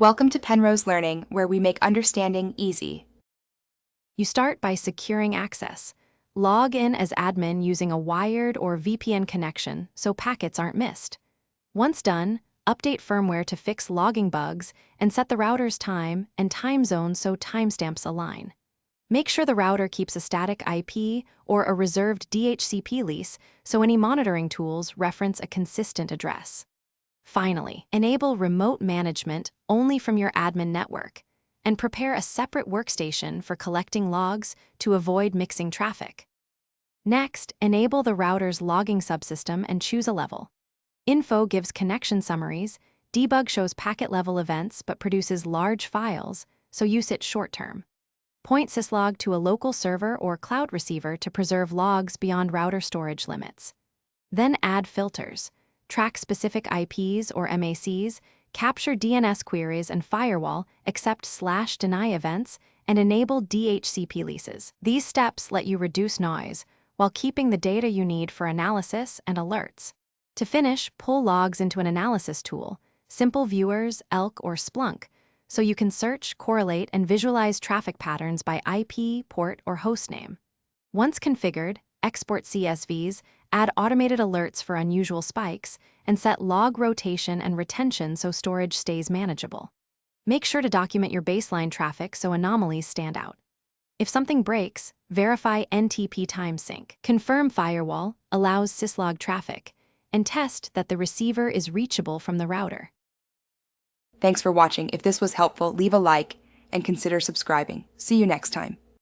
Welcome to Penrose Learning, where we make understanding easy. You start by securing access. Log in as admin using a wired or VPN connection so packets aren't missed. Once done, update firmware to fix logging bugs and set the router's time and time zone so timestamps align. Make sure the router keeps a static IP or a reserved DHCP lease so any monitoring tools reference a consistent address. Finally, enable remote management only from your admin network, and prepare a separate workstation for collecting logs to avoid mixing traffic. Next, enable the router's logging subsystem and choose a level. Info gives connection summaries, debug shows packet-level events but produces large files, so use it short-term. Point syslog to a local server or cloud receiver to preserve logs beyond router storage limits. Then add filters. Track specific IPs or MACs, capture DNS queries and firewall, accept /deny events, and enable DHCP leases. These steps let you reduce noise while keeping the data you need for analysis and alerts. To finish, pull logs into an analysis tool, Simple Viewers, Elk, or Splunk, so you can search, correlate, and visualize traffic patterns by IP, port, or hostname. Once configured, export CSVs, add automated alerts for unusual spikes, and set log rotation and retention so storage stays manageable. Make sure to document your baseline traffic so anomalies stand out. If something breaks, verify NTP time sync. Confirm firewall, allows syslog traffic, and test that the receiver is reachable from the router. Thanks for watching. If this was helpful, leave a like and consider subscribing. See you next time.